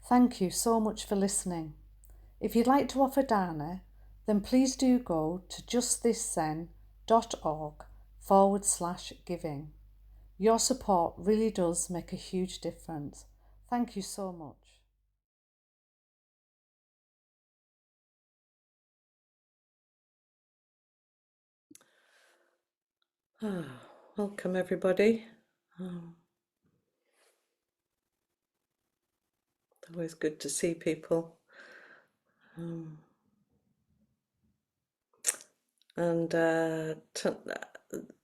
Thank you so much for listening. If you'd like to offer dana, then please do go to justthiszen.org/giving. Your support really does make a huge difference. Thank you so much. Welcome everybody. Always good to see people. And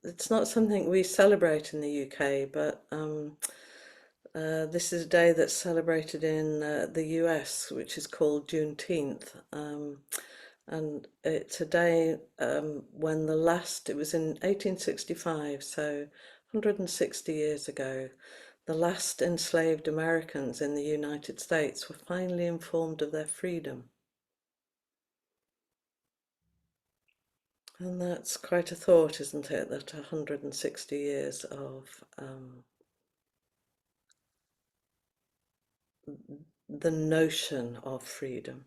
it's not something we celebrate in the UK, but this is a day that's celebrated in the US, which is called Juneteenth. And it's a day when it was in 1865, so 160 years ago, the last enslaved Americans in the United States were finally informed of their freedom. And that's quite a thought, isn't it, that 160 years of the notion of freedom,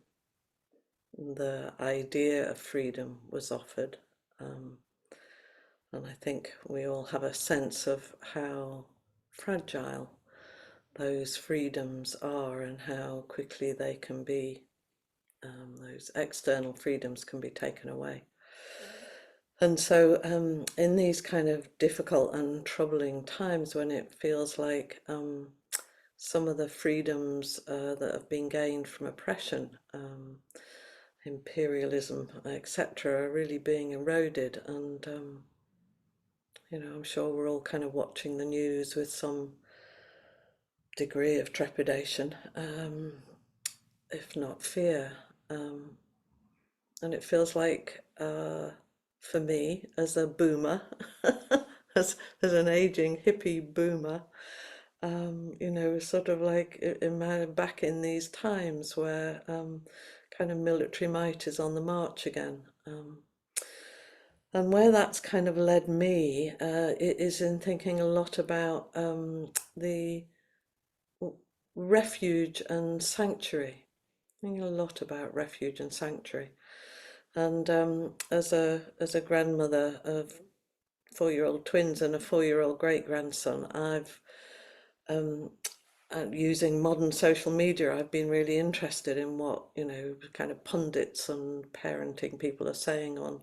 the idea of freedom was offered. And I think we all have a sense of how fragile those freedoms are and how quickly they can be, those external freedoms can be taken away. And so in these kind of difficult and troubling times when it feels like some of the freedoms that have been gained from oppression, imperialism, etc., are really being eroded. And, I'm sure we're all kind of watching the news with some degree of trepidation, if not fear. And it feels like, for me, as a boomer, as an aging hippie boomer, sort of like back in these times where kind of military might is on the march again. And where that's kind of led me it is in thinking a lot about the refuge and sanctuary. Thinking a lot about refuge and sanctuary. And as a grandmother of 4-year-old twins and a 4-year-old great-grandson, I've using modern social media, I've been really interested in what, kind of pundits and parenting people are saying on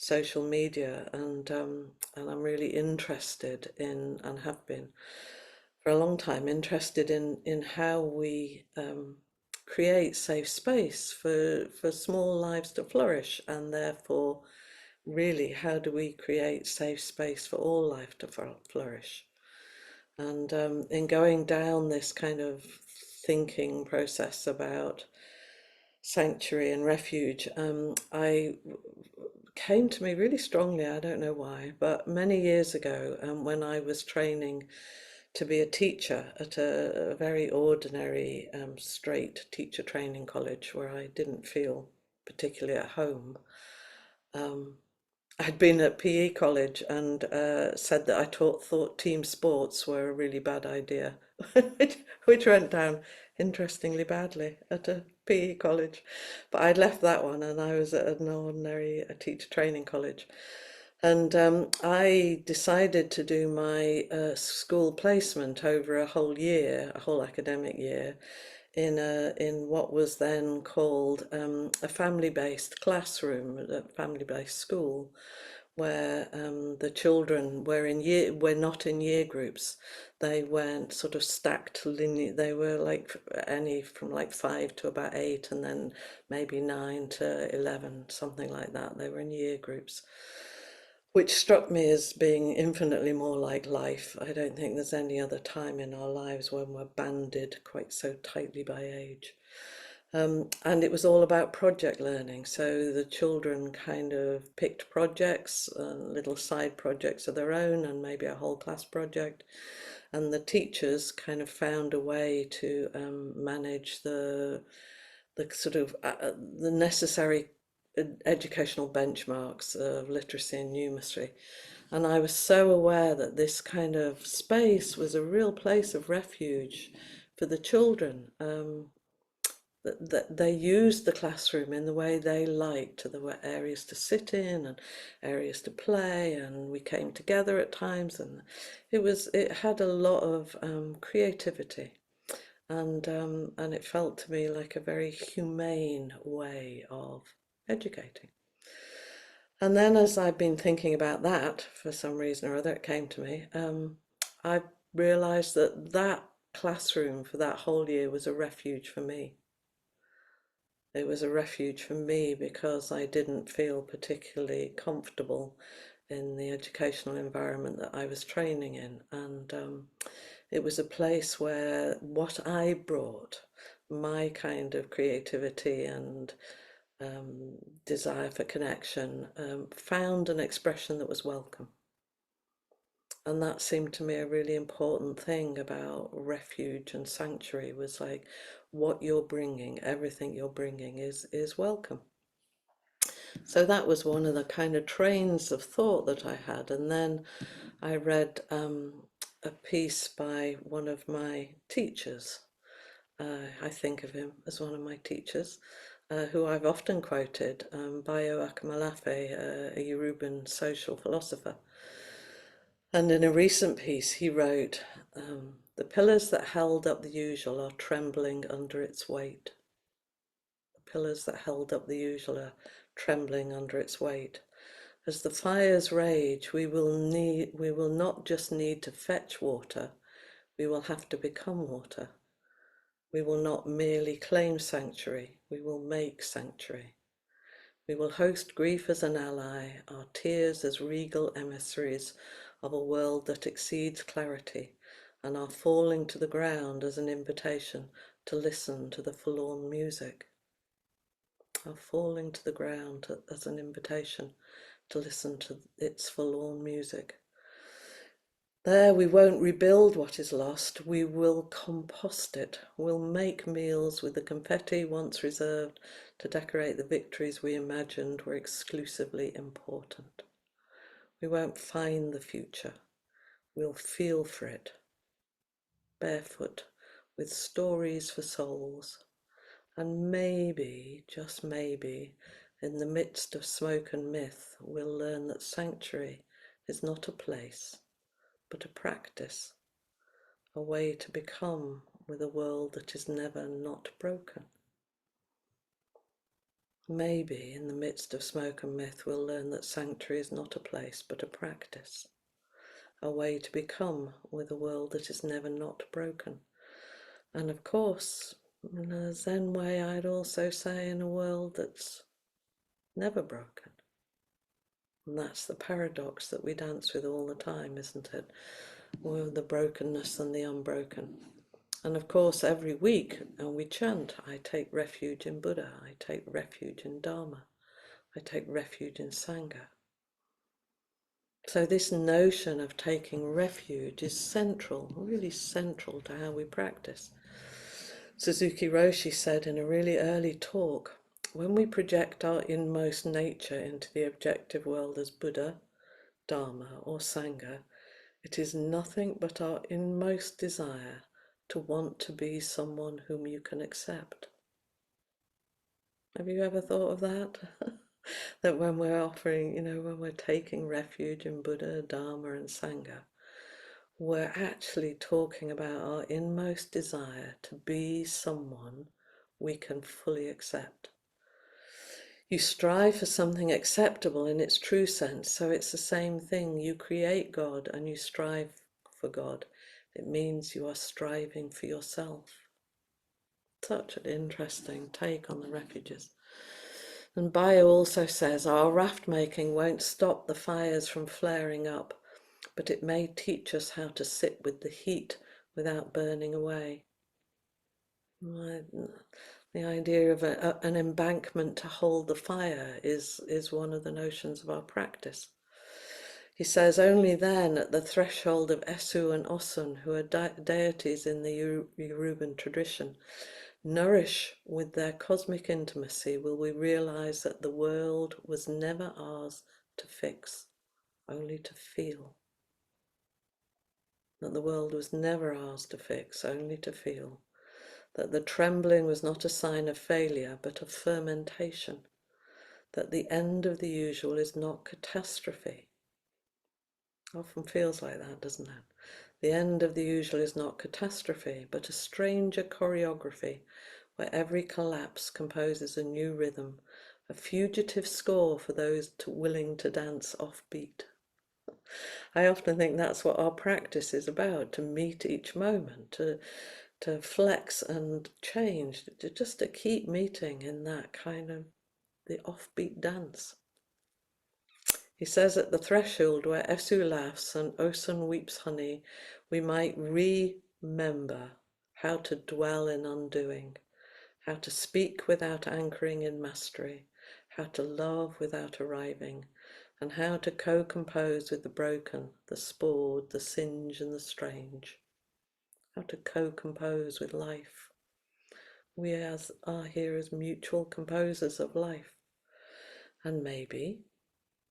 social media, and I'm really interested in, and have been for a long time, interested in how we create safe space for small lives to flourish, and therefore really how do we create safe space for all life to flourish. And in going down this kind of thinking process about sanctuary and refuge, I came to me really strongly, I don't know why, but many years ago, when I was training to be a teacher at a very ordinary, straight teacher training college where I didn't feel particularly at home. I'd been at PE college and said that I thought team sports were a really bad idea, which went down interestingly badly at a PE college. But I'd left that one and I was at an ordinary teacher training college. And I decided to do my school placement over a whole year, a whole academic year, in what was then called a family-based classroom, a family-based school, where the children were not in year groups. They weren't sort of stacked linear. They were like any from like 5 to about 8, and then maybe 9 to 11, something like that. They were in year groups, which struck me as being infinitely more like life. I don't think there's any other time in our lives when we're banded quite so tightly by age. And it was all about project learning. So the children kind of picked projects, little side projects of their own, and maybe a whole class project. And the teachers kind of found a way to manage the sort of the necessary educational benchmarks of literacy and numeracy. And I was so aware that this kind of space was a real place of refuge for the children. that they used the classroom in the way they liked. There were areas to sit in and areas to play, and we came together at times, and it had a lot of creativity, and it felt to me like a very humane way of educating. And then, as I've been thinking about that for some reason or other, it came to me. I realised that that classroom for that whole year was a refuge for me. It was a refuge for me because I didn't feel particularly comfortable in the educational environment that I was training in. And it was a place where what I brought, my kind of creativity and desire for connection, found an expression that was welcome. And that seemed to me a really important thing about refuge and sanctuary, was like, what you're bringing, everything you're bringing is welcome. So that was one of the kind of trains of thought that I had. And then I read a piece by one of my teachers. I think of him as one of my teachers, who I've often quoted, Bayo Akomolafe, a Yoruban social philosopher. And in a recent piece, he wrote, the pillars that held up the usual are trembling under its weight. The pillars that held up the usual are trembling under its weight. As the fires rage, we will not just need to fetch water, we will have to become water. We will not merely claim sanctuary, we will make sanctuary. We will host grief as an ally, our tears as regal emissaries of a world that exceeds clarity, and our falling to the ground as an invitation to listen to the forlorn music. Our falling to the ground as an invitation to listen to its forlorn music. There we won't rebuild what is lost, we will compost it. We'll make meals with the confetti once reserved to decorate the victories we imagined were exclusively important. We won't find the future, we'll feel for it. Barefoot, with stories for souls. And maybe, just maybe, in the midst of smoke and myth, we'll learn that sanctuary is not a place, but a practice, a way to become with a world that is never not broken. Maybe in the midst of smoke and myth, we'll learn that sanctuary is not a place, but a practice, a way to become with a world that is never not broken. And of course, in a Zen way, I'd also say in a world that's never broken. And that's the paradox that we dance with all the time, isn't it? Well, the brokenness and the unbroken. And of course, every week we chant, I take refuge in Buddha, I take refuge in Dharma, I take refuge in Sangha. So this notion of taking refuge is central, really central to how we practice. Suzuki Roshi said in a really early talk, when we project our inmost nature into the objective world as Buddha, Dharma, or Sangha, it is nothing but our inmost desire to want to be someone whom you can accept. Have you ever thought of that? That when we're offering, when we're taking refuge in Buddha, Dharma, and Sangha, we're actually talking about our inmost desire to be someone we can fully accept. You strive for something acceptable in its true sense, so it's the same thing. You create God and you strive for God. It means you are striving for yourself. Such an interesting take on the refuges. And Bayo also says, our raft-making won't stop the fires from flaring up, but it may teach us how to sit with the heat without burning away. The idea of an embankment to hold the fire is one of the notions of our practice. He says, only then, at the threshold of Esu and Osun, who are deities in the Yoruban tradition, nourish with their cosmic intimacy, will we realize that the world was never ours to fix, only to feel. That the world was never ours to fix, only to feel. that the trembling was not a sign of failure, but of fermentation, that the end of the usual is not catastrophe. Often feels like that, doesn't it? The end of the usual is not catastrophe, but a stranger choreography, where every collapse composes a new rhythm, a fugitive score for those willing to dance offbeat. I often think that's what our practice is about, to meet each moment, to flex and change, just to keep meeting in that kind of the offbeat dance. He says at the threshold where Esu laughs and Osun weeps honey, we might remember how to dwell in undoing, how to speak without anchoring in mastery, how to love without arriving, and how to co-compose with the broken, the spored, the singe and the strange. How to co-compose with life. We are here as mutual composers of life. And maybe,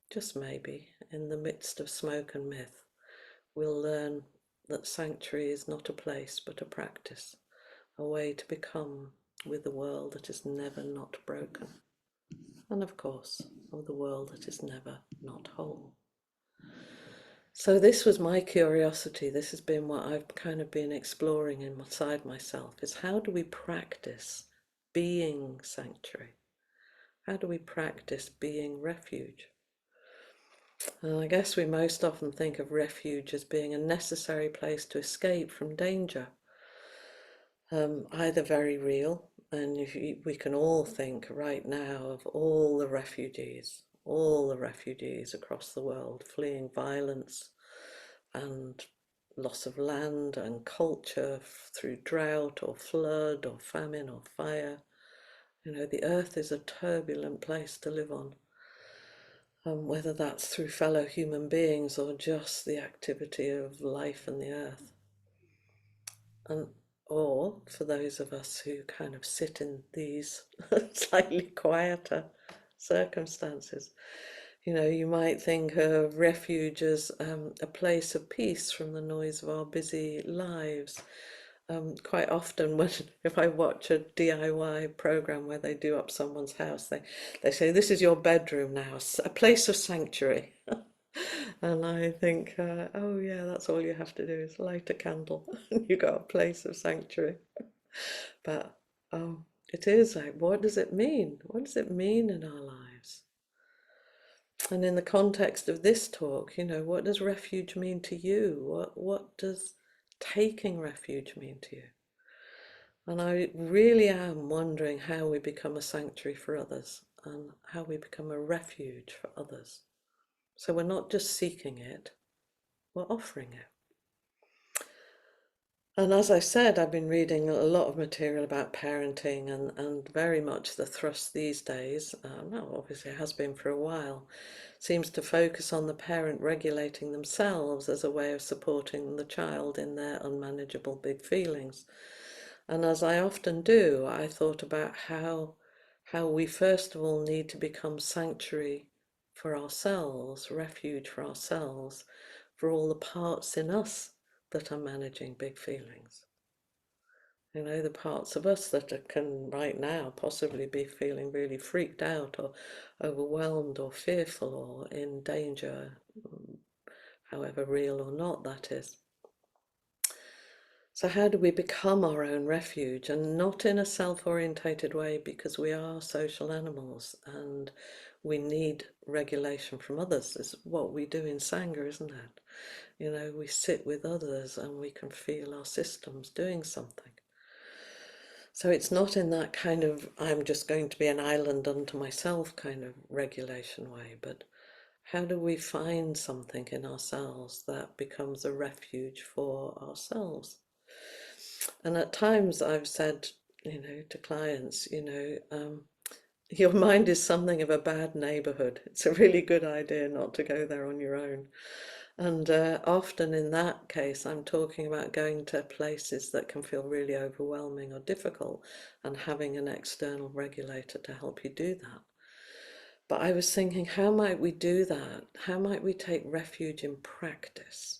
just maybe, in the midst of smoke and myth, we'll learn that sanctuary is not a place but a practice, a way to become with the world that is never not broken. And of course, of the world that is never not whole. So this was my curiosity. This has been what I've kind of been exploring inside myself, is how do we practice being sanctuary? How do we practice being refuge? And I guess we most often think of refuge as being a necessary place to escape from danger, either very real, and we can all think right now of all the refugees across the world fleeing violence and loss of land and culture through drought or flood or famine or fire. You know, the earth is a turbulent place to live on, whether that's through fellow human beings or just the activity of life and the earth. And or for those of us who kind of sit in these slightly quieter circumstances, you know, you might think of refuge as a place of peace from the noise of our busy lives. Quite often if I watch a DIY program where they do up someone's house, they say, this is your bedroom now, a place of sanctuary. And I think, oh yeah, that's all you have to do is light a candle and you got a place of sanctuary. But it is like, what does it mean? What does it mean in our lives? And in the context of this talk, you know, what does refuge mean to you? What does taking refuge mean to you? And I really am wondering how we become a sanctuary for others and how we become a refuge for others. So we're not just seeking it, we're offering it. And as I said, I've been reading a lot of material about parenting, and very much the thrust these days, well, obviously it has been for a while, seems to focus on the parent regulating themselves as a way of supporting the child in their unmanageable big feelings. And as I often do, I thought about how we first of all need to become sanctuary for ourselves, refuge for ourselves, for all the parts in us that are managing big feelings. You know, the parts of us that can right now possibly be feeling really freaked out or overwhelmed or fearful or in danger, however real or not that is. So how do we become our own refuge, and not in a self-orientated way, because we are social animals and we need regulation from others. It's what we do in Sangha, isn't it? You know, we sit with others and we can feel our systems doing something. So it's not in that kind of, I'm just going to be an island unto myself kind of regulation way, but how do we find something in ourselves that becomes a refuge for ourselves? And at times I've said, you know, to clients, you know, your mind is something of a bad neighborhood. It's a really good idea not to go there on your own. And often in that case, I'm talking about going to places that can feel really overwhelming or difficult and having an external regulator to help you do that. But I was thinking, how might we do that? How might we take refuge in practice?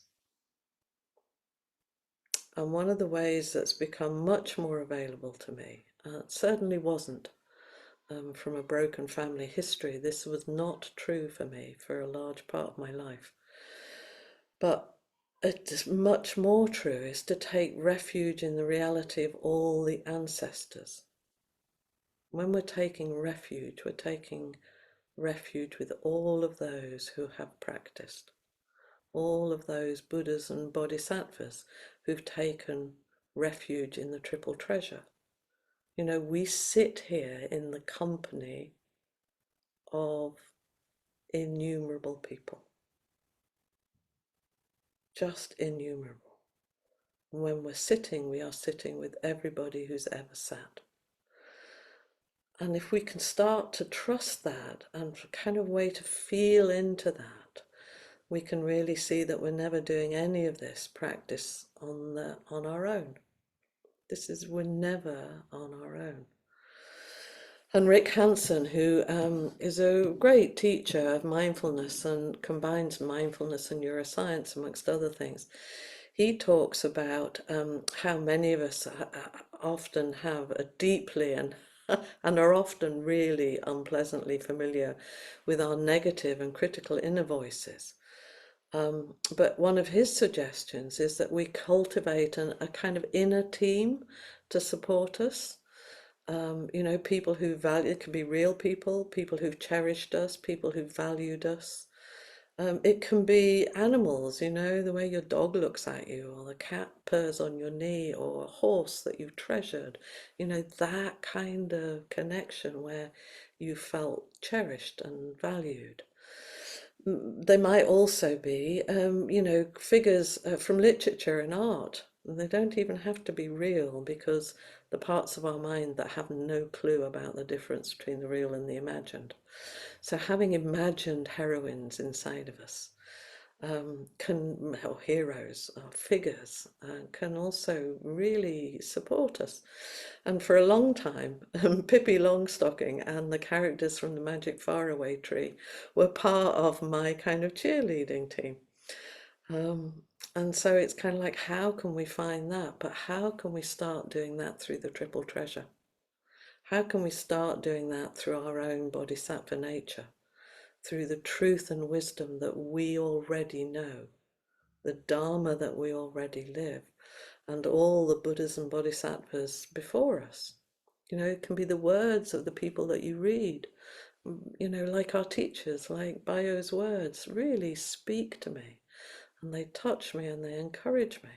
And one of the ways that's become much more available to me, certainly wasn't from a broken family history. This was not true for me for a large part of my life. But it's much more true is to take refuge in the reality of all the ancestors. When we're taking refuge with all of those who have practiced, all of those Buddhas and Bodhisattvas who've taken refuge in the triple treasure. You know, we sit here in the company of innumerable people, just innumerable. And when we're sitting, we are sitting with everybody who's ever sat. And if we can start to trust that and kind of way to feel into that, we can really see that we're never doing any of this practice on our own. We're never on our own. And Rick Hansen, who is a great teacher of mindfulness and combines mindfulness and neuroscience, amongst other things, he talks about how many of us often have a deeply and are often really unpleasantly familiar with our negative and critical inner voices. But one of his suggestions is that we cultivate a kind of inner team to support us. You know, people who value, it can be real people who've cherished us, people who've valued us. It can be animals, you know, the way your dog looks at you, or the cat purrs on your knee, or a horse that you've treasured. You know, that kind of connection where you felt cherished and valued. They might also be, you know, figures from literature and art. They don't even have to be real, because the parts of our mind that have no clue about the difference between the real and the imagined. So having imagined heroines inside of us or heroes or figures can also really support us. And for a long time, Pippi Longstocking and the characters from the Magic Faraway Tree were part of my kind of cheerleading team. And so it's kind of like, how can we find that? But how can we start doing that through the triple treasure? How can we start doing that through our own bodhisattva nature? Through the truth and wisdom that we already know, the Dharma that we already live, and all the Buddhas and Bodhisattvas before us. You know, it can be the words of the people that you read, you know, like our teachers, like Bayo's words, really speak to me, and they touch me and they encourage me.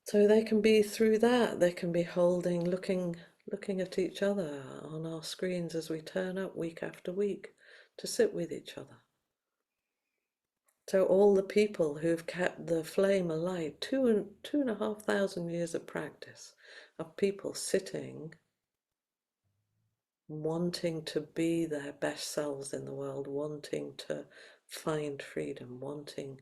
So they can be through that, they can be looking at each other on our screens as we turn up week after week to sit with each other. So all the people who've kept the flame alight, 2,500 years of practice of people sitting, wanting to be their best selves in the world, wanting to find freedom, wanting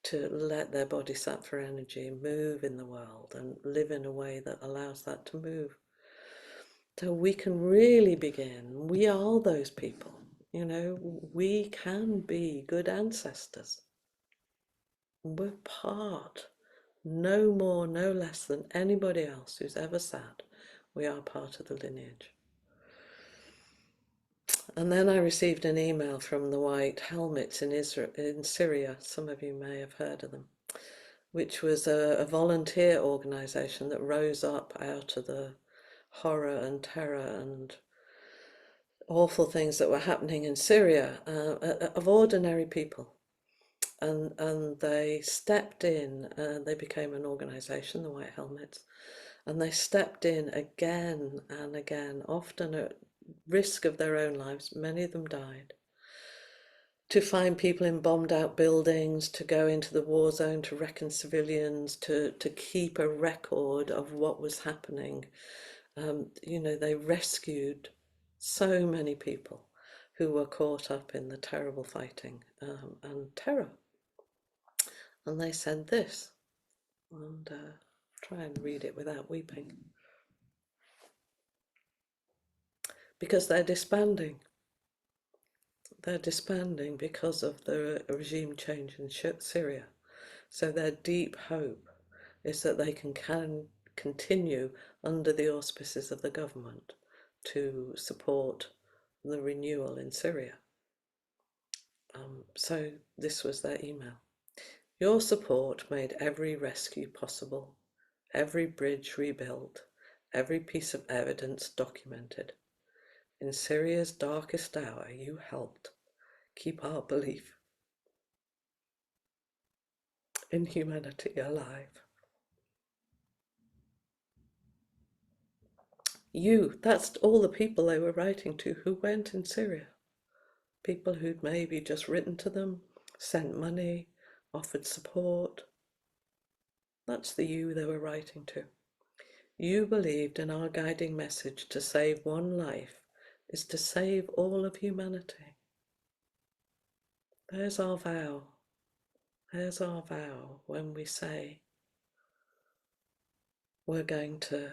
to let their bodhisattva energy move in the world and live in a way that allows that to move. So we can really begin. We are those people, you know, we can be good ancestors. We're part, no more, no less than anybody else who's ever sat. We are part of the lineage. And then I received an email from the White Helmets in Syria. Some of you may have heard of them, which was a volunteer organization that rose up out of the horror and terror and awful things that were happening in Syria, of ordinary people. And they stepped in, they became an organization, the White Helmets, and they stepped in again and again, often at risk of their own lives. Many of them died, to find people in bombed out buildings, to go into the war zone, to reckon civilians, to keep a record of what was happening. You know, they rescued so many people who were caught up in the terrible fighting and terror. And they said this, and try and read it without weeping. Because they're disbanding. They're disbanding because of the regime change in Syria. So their deep hope is that they can continue under the auspices of the government to support the renewal in Syria. So this was their email. Your support made every rescue possible, every bridge rebuilt, every piece of evidence documented. In Syria's darkest hour, you helped keep our belief in humanity alive. That's all the people they were writing to who went in Syria. People who'd maybe just written to them, sent money, offered support. That's the you they were writing to. You believed in our guiding message to save one life is to save all of humanity. There's our vow. There's our vow when we say we're going to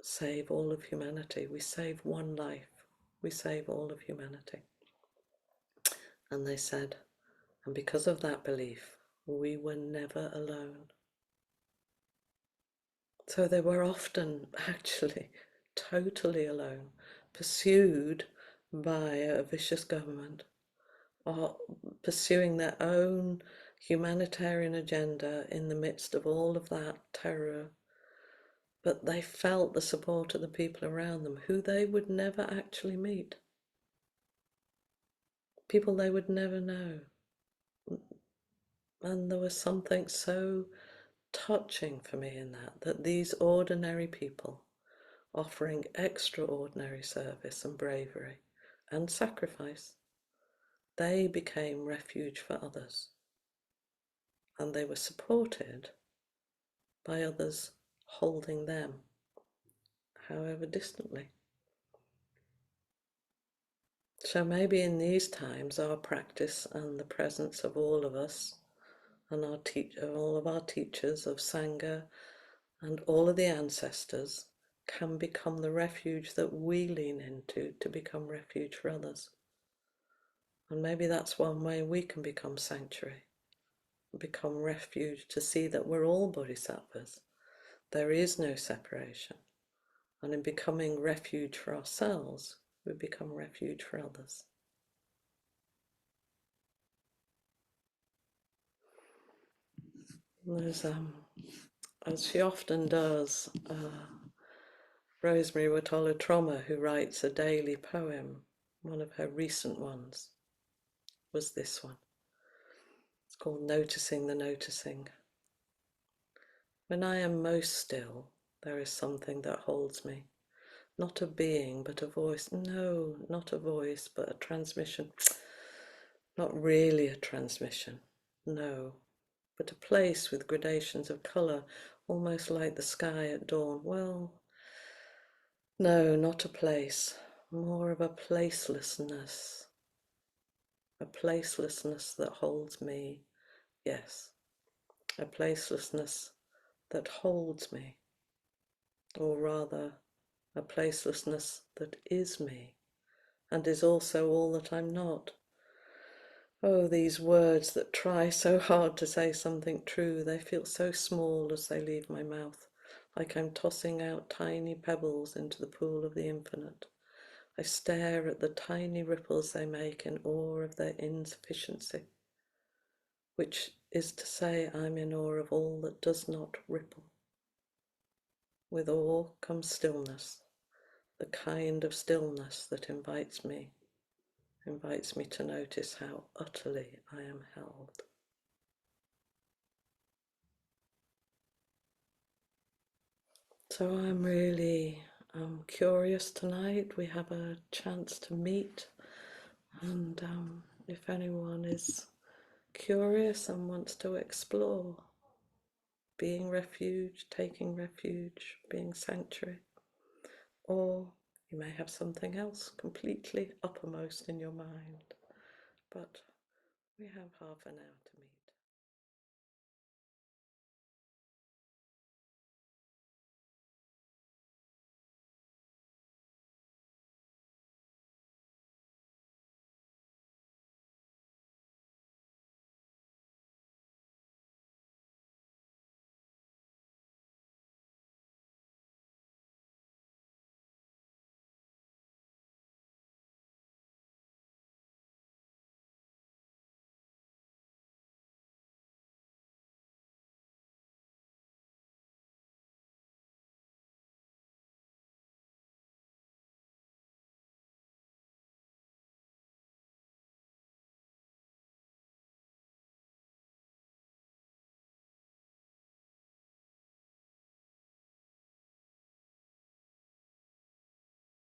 save all of humanity. We save one life. We save all of humanity. And they said, and because of that belief, we were never alone. So they were often actually totally alone, pursued by a vicious government, or pursuing their own humanitarian agenda in the midst of all of that terror. But they felt the support of the people around them, who they would never actually meet. People they would never know. And there was something so touching for me in that these ordinary people offering extraordinary service and bravery and sacrifice, they became refuge for others. And they were supported by others holding them, however distantly. So maybe in these times, our practice and the presence of all of us and all of our teachers of Sangha and all of the ancestors can become the refuge that we lean into to become refuge for others. And maybe that's one way we can become sanctuary, become refuge, to see that we're all bodhisattvas. There is no separation. And in becoming refuge for ourselves, we become refuge for others. There's, as she often does, Rosemary Watola Troma, who writes a daily poem, one of her recent ones was this one. It's called Noticing the Noticing. When I am most still, there is something that holds me. Not a being, but a voice. No, not a voice, but a transmission. Not really a transmission. No, but a place with gradations of colour, almost like the sky at dawn. Well, no, not a place. More of a placelessness. A placelessness that holds me. Yes, a placelessness that holds me. Or rather, a placelessness that is me, and is also all that I'm not. Oh, these words that try so hard to say something true, they feel so small as they leave my mouth, like I'm tossing out tiny pebbles into the pool of the infinite. I stare at the tiny ripples they make in awe of their insufficiency, which is to say I'm in awe of all that does not ripple. With awe comes stillness, the kind of stillness that invites me to notice how utterly I am held. So I'm really curious tonight. We have a chance to meet, and if anyone is curious and wants to explore being refuge, taking refuge, being sanctuary, or you may have something else completely uppermost in your mind, but we have half an hour to